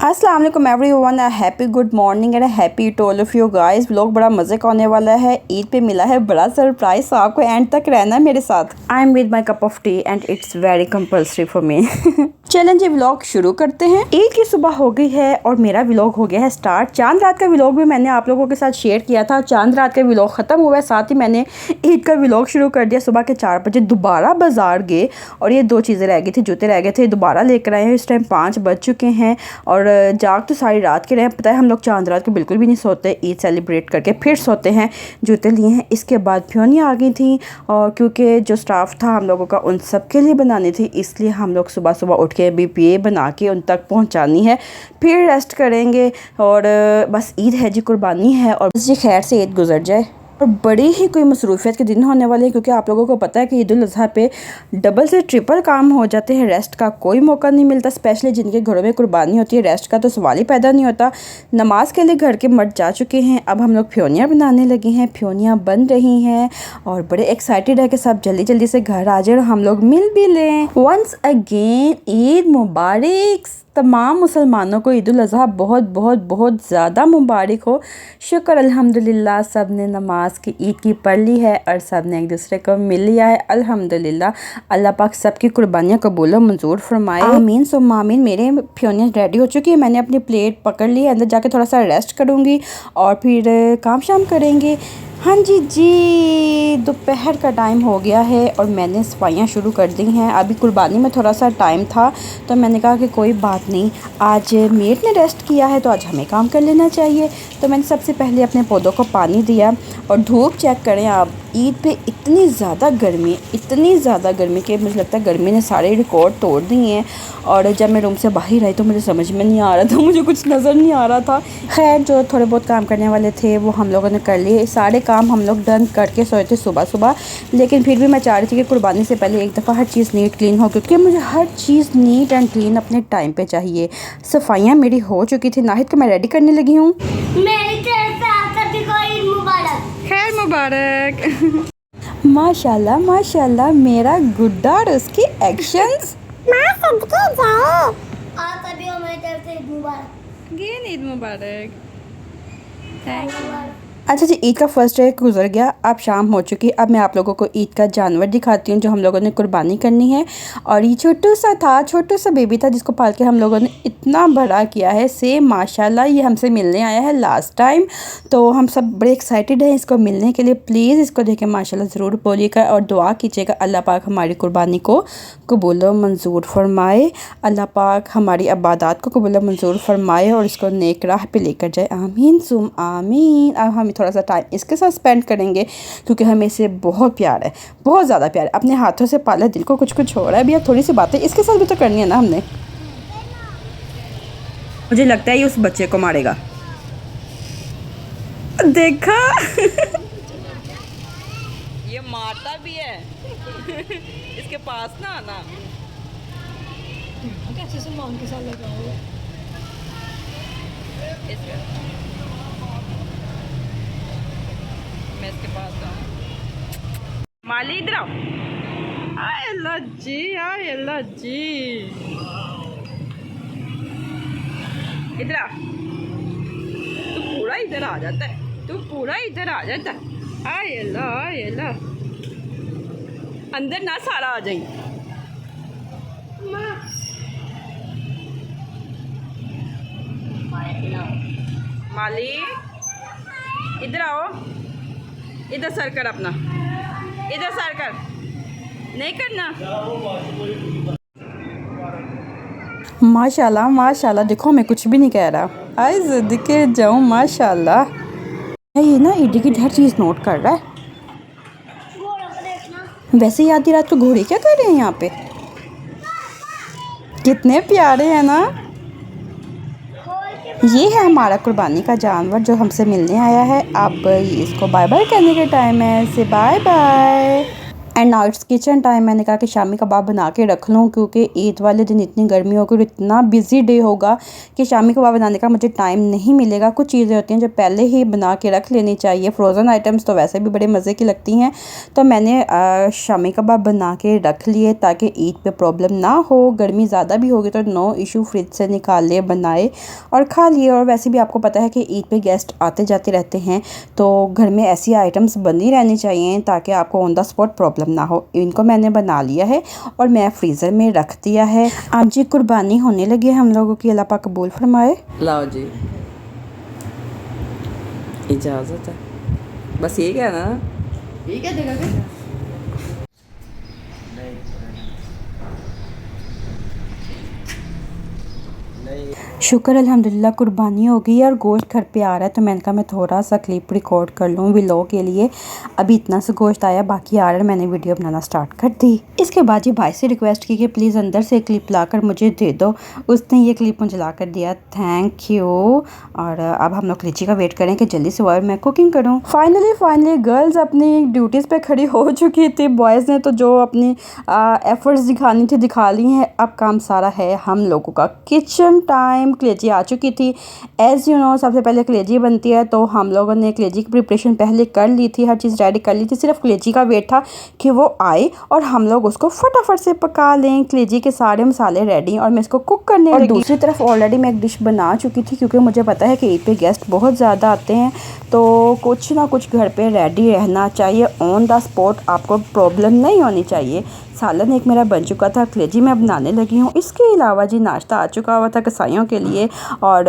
अस्सलाम वालेकुम everyone, happy good morning and happy to all of you guys. Vlog बड़ा मज़े का होने वाला है। ईद पे मिला है बड़ा सरप्राइज, तो आपको एंड तक रहना है मेरे साथ। I am with my cup of T and it's very compulsory for me. चलें जी, व्लॉग शुरू करते हैं। ईद की सुबह हो गई है और मेरा व्लॉग हो गया है स्टार्ट। चांद रात का व्लॉग भी मैंने आप लोगों के साथ शेयर किया था। चांद रात का व्लॉग ख़त्म हुआ है, साथ ही मैंने ईद का व्लॉग शुरू कर दिया। सुबह के 4 बजे दोबारा बाज़ार गए और ये 2 चीज़ें रह गई थी, जूते रह गए थे, दोबारा लेकर आए हैं। इस टाइम 5 बज चुके हैं और जाग तो सारी रात के रहे। पता है हम लोग चांद रात को बिल्कुल भी नहीं सोते, ईद सेलिब्रेट करके फिर सोते हैं। जूते लिए हैं। इसके बाद फ्योनी आ गई थी और क्योंकि जो स्टाफ था हम लोगों का उन सब के लिए बनानी थी, इसलिए हम लोग सुबह सुबह उठ के BPA बना के उन तक पहुंचानी है, फिर रेस्ट करेंगे। और बस ईद है जी, कुर्बानी है और बस जी खैर से ईद गुजर जाए। और बड़ी ही कोई मसरूफियत के दिन होने वाले हैं, क्योंकि आप लोगों को पता है कि ईद उल अज़हा पे डबल से ट्रिपल काम हो जाते हैं। रेस्ट का कोई मौका नहीं मिलता, स्पेशली जिनके घरों में कुर्बानी होती है, रेस्ट का तो सवाल ही पैदा नहीं होता। नमाज के लिए घर के मर्द जा चुके हैं, अब हम लोग फ्योनियाँ बनाने लगे हैं। फ्योनियाँ बन रही हैं और बड़े एक्साइटेड है कि सब जल्दी जल्दी से घर आ जाए और हम लोग मिल भी लें। वंस अगेन ईद मुबारक। तमाम मुसलमानों को ईद उल अज़हा बहुत बहुत बहुत ज़्यादा मुबारक हो। शुक्र अल्हम्दुलिल्लाह, सब ने नमाज की ईद की पढ़ ली है और सब ने एक दूसरे को मिल लिया है अल्हम्दुलिल्लाह। अल्लाह पाक सबकी कुर्बानियाँ कबूल और मंजूर फरमाए, आमीन सुम्मा आमीन। मेरे फ्योनियाँ रेडी हो चुकी है, मैंने अपनी प्लेट पकड़ ली है। अंदर जाके थोड़ा सा रेस्ट करूँगी और फिर काम शाम करेंगे। हाँ जी, दोपहर का टाइम हो गया है और मैंने सफाइयाँ शुरू कर दी हैं। अभी कुर्बानी में थोड़ा सा टाइम था तो मैंने कहा कि कोई बात नहीं, आज मेड ने रेस्ट किया है तो आज हमें काम कर लेना चाहिए। तो मैंने सबसे पहले अपने पौधों को पानी दिया। और धूप चेक करें आप, ईद पे इतनी ज़्यादा गर्मी, इतनी ज़्यादा गर्मी कि मुझे लगता है गर्मी ने सारे रिकॉर्ड तोड़ दिए हैं। और जब मैं रूम से बाहर आई तो मुझे समझ में नहीं आ रहा था, मुझे कुछ नज़र नहीं आ रहा था। खैर, जो थोड़े बहुत काम करने वाले थे वो हम लोगों ने कर लिए। सारे काम हम लोग डन करके सोए थे सुबह सुबह, लेकिन फिर भी मैं चाह रही थी कि कुर्बानी से पहले एक दफ़ा हर चीज़ नीट क्लीन हो, क्योंकि मुझे हर चीज़ नीट एंड क्लीन अपने टाइम पे चाहिए। सफाइयाँ मेरी हो चुकी थी, नाहिद को मैं रेडी करने लगी हूँ। खैर मुबारक। माशाल्लाह माशाल्लाह, मेरा गुड्डा और उसकी actions. Eid Mubarak. Thank you. अच्छा जी, ईद का फर्स्ट डे गुजर गया, अब शाम हो चुकी है। अब मैं आप लोगों को ईद का जानवर दिखाती हूँ जो हम लोगों ने कुर्बानी करनी है। और ये छोटू सा था, छोटू सा बेबी था जिसको पाल के हम लोगों ने इतना बड़ा किया है। सेम माशाल्लाह, ये हमसे मिलने आया है लास्ट टाइम, तो हम सब बड़े एक्साइटेड हैं इसको मिलने के लिए। प्लीज़ इसको देखें माशाल्लाह ज़रूर बोलिएगा और दुआ कीजिएगा अल्लाह पाक हमारी कुर्बानी को कबूल व मंजूर फरमाए। अल्लाह पाक हमारी इबादत को कबूल व मंजूर फरमाए और इसको नेक राह पे लेकर जाए, आमीन सुम आमीन। अब हम थोड़ा सा टाइम इसके साथ स्पेंड करेंगे क्योंकि हमें इसे बहुत प्यार है, बहुत ज़्यादा प्यार है। अपने हाथों से पाला, दिल को कुछ कुछ हो रहा है। भैया थोड़ी सी बातें इसके साथ भी तो करनी है ना हमने। मुझे लगता है ये उस बच्चे को मारेगा, देखा। ये मारता भी है। इसके पास ना आना। कैसे सलमान के साथ लगा हुआ मैं इसके पास माली, इधर आओ। आय अल्लाह जी, आय अल्लाह जी, इधर आ। तू पूरा इधर आ जाता है, तू पूरा इधर आ जाता है। आय अल्लाह, आय अल्लाह। अंदर ना सारा आ जाए। माली इधर आओ, इधर सर कर अपना, इधर सर कर, नहीं करना। माशाल्लाह माशाल्लाह, देखो मैं कुछ भी नहीं कह रहा, आई जिद के जाऊँ माशाल्लाह। ये ना ईडी की हर चीज़ नोट कर रहा है। वैसे ही आधी रात को घोड़े क्या कर रहे हैं यहाँ पे, कितने प्यारे हैं ना। ये है हमारा कुर्बानी का जानवर जो हमसे मिलने आया है। अब इसको बाय बाय करने का टाइम है, से bye bye. And now it's kitchen time. मैंने कहा कि शामी कबाब बना के रख लूँ क्योंकि ईद वाले दिन इतनी गर्मी होगी और इतना बिजी डे होगा कि शामी कबाब बनाने का मुझे टाइम नहीं मिलेगा। कुछ चीज़ें होती हैं जो पहले ही बना के रख लेनी चाहिए। फ्रोज़न आइटम्स तो वैसे भी बड़े मज़े की लगती हैं, तो मैंने शामी कबाब बना के रख लिए ताकि ईद पे प्रॉब्लम ना हो। गर्मी ज़्यादा भी होगी तो नो इशू, फ्रिज से निकाल लिए, बनाए और खा लिए। और वैसे भी आपको पता है कि ईद पे गेस्ट आते जाते रहते हैं, तो घर में ऐसी आइटम्स बनी रहनी चाहिए ताकि आपको ऑन द स्पॉट प्रॉब्लम ना हो। इनको मैंने बना लिया है और मैं फ्रीज़र में रख दिया है। आज जी कुर्बानी होने लगी है हम लोगों की, अल्लाह पाक कबूल फरमाए। लाओ जी, इजाज़त है, बस ये क्या ना ठीक है जगह पे। शुक्र अल्हम्दुलिल्लाह कुर्बानी हो गई और गोश्त घर पे आ रहा है, तो मैंने कहा मैं थोड़ा सा क्लिप रिकॉर्ड कर लूँ व्लॉग के लिए। अभी इतना सा गोश्त आया, बाकी आ रहा है, मैंने वीडियो बनाना स्टार्ट कर दी। इसके बाद जी भाई से रिक्वेस्ट की कि प्लीज़ अंदर से क्लिप लाकर मुझे दे दो। उसने ये क्लिप मुझे ला कर दिया, थैंक यू। और अब हम लोग लीची का वेट करें कि जल्दी से और मैं कुकिंग करूँ। फाइनली गर्ल्स अपनी ड्यूटीज़ पर खड़ी हो चुकी थी। बॉयज़ ने तो जो अपनी एफर्ट्स दिखानी थी दिखा ली हैं। अब काम सारा है हम लोगों का। Kitchen time. कलेजी आ चुकी थी। एज़ यू नो सबसे पहले कलेजी बनती है, तो हम लोगों ने कलेजी की प्रिपरेशन पहले कर ली थी, हर चीज़ रेडी कर ली थी। सिर्फ कलेजी का वेट था कि वो आए और हम लोग उसको फटाफट से पका लें। कलेजी के सारे मसाले रेडी और मैं इसको कुक करने लगी। दूसरी तरफ ऑलरेडी मैं एक डिश बना चुकी थी क्योंकि मुझे पता है कि ईद पे गेस्ट बहुत ज़्यादा आते हैं, तो कुछ ना कुछ घर पे रेडी रहना चाहिए। ऑन द स्पॉट आपको प्रॉब्लम नहीं होनी चाहिए। सालन एक मेरा बन चुका था, कलेजी मैं बनाने लगी हूँ। इसके अलावा जी नाश्ता आ चुका हुआ था कसाईयों के लिए और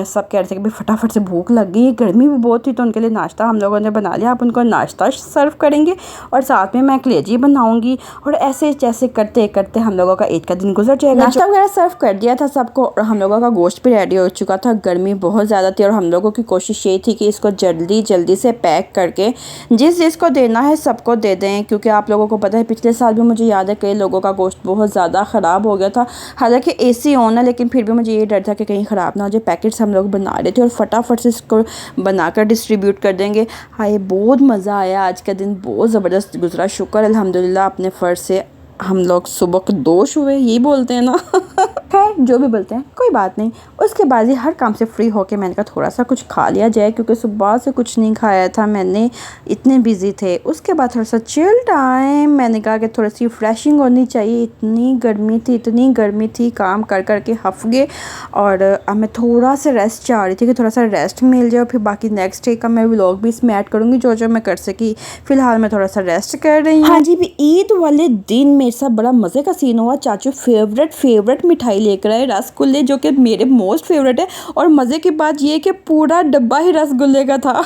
सब कह रहे थे कि भाई फटाफट से भूख लग गई, गर्मी भी बहुत थी, तो उनके लिए नाश्ता हम लोगों ने बना लिया। आप उनको नाश्ता सर्व करेंगे और साथ में मैं कलेजी बनाऊँगी और ऐसे जैसे करते करते हम लोगों का ईद का दिन गुजर जाएगा। नाश्ता वगैरह सर्व कर दिया था सबको और हम लोगों का गोश्त भी रेडी हो चुका था। गर्मी बहुत ज़्यादा थी और हम लोगों की कोशिश ये थी कि इसको जल्दी से पैक करके जिस जिसको देना है सबको दे दें, क्योंकि आप लोगों को पता है पिछले साल भी मुझे याद है कई लोगों का गोश्त बहुत ज़्यादा ख़राब हो गया था। हालांकि एसी ऑन है लेकिन फिर भी मुझे ये डर था कि कहीं ख़राब ना हो जाए। पैकेट्स हम लोग बना रहे थे और फटाफट से इसको बनाकर डिस्ट्रीब्यूट कर देंगे। हाय बहुत मज़ा आया, आज का दिन बहुत ज़बरदस्त गुजरा। शुक्र अल्हम्दुलिल्लाह अपने फ़र्ज से हम लोग सुबह के दोष हुए, यही बोलते हैं ना। खैर जो भी बोलते हैं कोई बात नहीं। उसके बाद ही हर काम से फ्री होके मैंने कहा थोड़ा सा कुछ खा लिया जाए क्योंकि सुबह से कुछ नहीं खाया था मैंने, इतने बिजी थे। उसके बाद थोड़ा सा चिल टाइम, मैंने कहा कि थोड़ी सी फ्रेशिंग होनी चाहिए। इतनी गर्मी थी काम कर कर के हफ गए और अब मैं थोड़ा सा रेस्ट चाह रही थी कि थोड़ा सा रेस्ट मिल जाए, फिर बाकी नेक्स्ट डे का मैं व्लॉग भी इसमें ऐड करूँगी जो मैं कर सकी। फ़िलहाल मैं थोड़ा सा रेस्ट कर रही हूँ। हाँ जी, भी ईद वाले दिन मेरे साथ बड़ा मज़े का सीन हुआ। चाचू फेवरेट मिठाई लेकर आए, रसगुल्ले, जो कि मेरे मोस्ट फेवरेट है। और मज़े की बात ये कि पूरा डब्बा ही रसगुल्ले का था।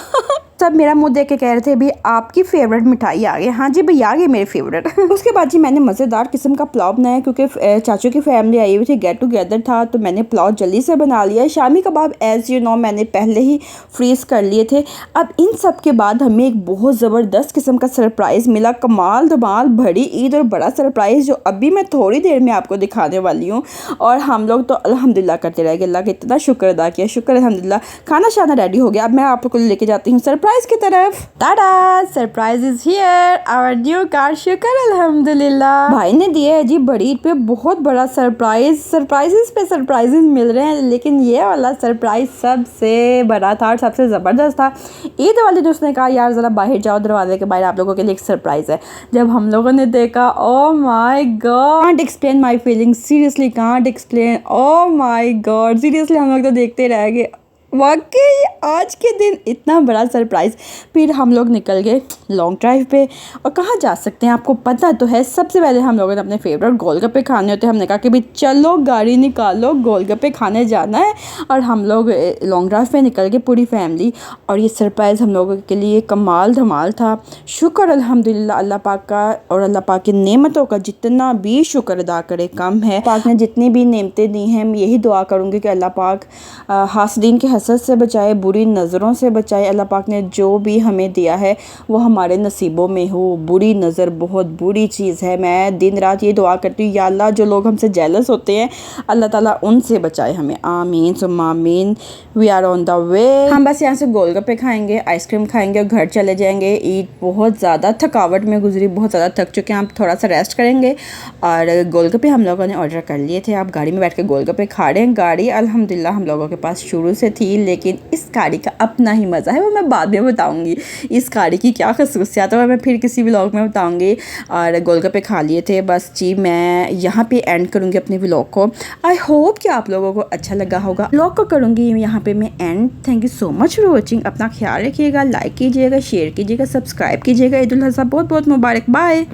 सब मेरा मुंह देख के कह रहे थे भी आपकी फेवरेट मिठाई आ गई। हाँ जी भैया आ गई मेरी फेवरेट। उसके बाद जी मैंने मज़ेदार किस्म का पुलाव बनाया क्योंकि चाचू की फैमिली आई हुई थी, गेट टुगेदर था, तो मैंने पुलाव जल्दी से बना लिया। Shami kebab as you know मैंने पहले ही फ्रीज़ कर लिए थे। अब इन सब के बाद हमें एक बहुत ज़बरदस्त किस्म का सरप्राइज़ मिला, कमाल धमाल भरी ईद और बड़ा सरप्राइज़ जो अभी मैं थोड़ी देर में आपको दिखाने वाली हूँ। और हम लोग तो अल्हम्दुलिल्लाह करते रह गए, अल्लाह का इतना शुक्र अदा किया। शुक्र अल्हम्दुलिल्लाह। खाना शाना रेडी हो गया, अब मैं आप लोग को लेके जाती हूँ सरप्राइज़ की तरफ। टाटा, surprise is here, our new car. शुक्र अल्हम्दुलिल्लाह। भाई ने दिया है जी बड़ी ईद पे बहुत बड़ा सरप्राइजेस पे सरप्राइजेस मिल रहे हैं, लेकिन ये वाला सरप्राइज सबसे बड़ा था और सबसे ज़बरदस्त था। ईद वाले दिन उसने कहा यार ज़रा बाहर जाओ, दरवाजे के बाहर आप लोगों के लिए एक सरप्राइज़ है। जब हम लोगों ने देखा, oh my God, can't explain my feelings, seriously can't explain. Oh my God, seriously हम लोग तो देखते रह गए। वाकई आज के दिन इतना बड़ा सरप्राइज़। फिर हम लोग निकल गए लॉन्ग ड्राइव पे। और कहाँ जा सकते हैं आपको पता तो है, सबसे पहले हम लोगों ने अपने फेवरेट गोलगप्पे खाने होते हैं। हमने कहा कि भाई चलो गाड़ी निकालो, गोलगप्पे खाने जाना है। और हम लोग लॉन्ग ड्राइव पे निकल गए पूरी फैमिली। और ये सरप्राइज़ हम लोगों के लिए कमाल धमाल था। शुक्र अल्हम्दुलिल्लाह अल्लाह पाक का, और अल्लाह पाक की नेमतों का जितना भी शुक्र अदा करे कम है। पाक ने जितनी भी नेमतें दी हैं, मैं यही दुआ करूँगी कि अल्लाह पाक हासदीन के हसद से बचाए, बुरी नज़रों से बचाए। अल्लाह पाक ने जो भी हमें दिया है वो हमारे नसीबों में हो। बुरी नज़र बहुत बुरी चीज़ है। मैं दिन रात ये दुआ करती हूँ, या अल्लाह जो लोग हमसे जेलस होते हैं अल्लाह ताला उनसे बचाए हमें। आमीन सुम्मा आमीन। We are on the way. हम बस यहाँ से गोलगप्पे खाएंगे, आइसक्रीम खाएंगे और घर चले जाएंगे। ईद बहुत ज़्यादा थकावट में गुजरी, बहुत ज़्यादा थक चुके हैं। हम थोड़ा सा रेस्ट करेंगे। और गोलगप्पे हम लोगों ने ऑर्डर कर लिए थे। आप गाड़ी में बैठ के गोलगप्पे खा रहे हैं। गाड़ी अल्हम्दुलिल्लाह हम लोगों के पास शुरू से थी, लेकिन इस गाड़ी का अपना ही मज़ा है, वो मैं बाद में बताऊँगी। इस गाड़ी की क्या खसूसियात है वो मैं फिर किसी व्लॉग में बताऊँगी। और गोलगप्पे खा लिए थे। बस जी मैं यहाँ पे एंड करूँगी अपने व्लॉग को। आई होप कि आप लोगों को अच्छा लगा होगा। व्लॉग को करूँगी यहाँ पे मैं and. Thank you so much for watching. अपना ख्याल रखिएगा, लाइक कीजिएगा, शेयर कीजिएगा, सब्सक्राइब कीजिएगा। ईद उल अज़हा बहुत बहुत मुबारक। बाय।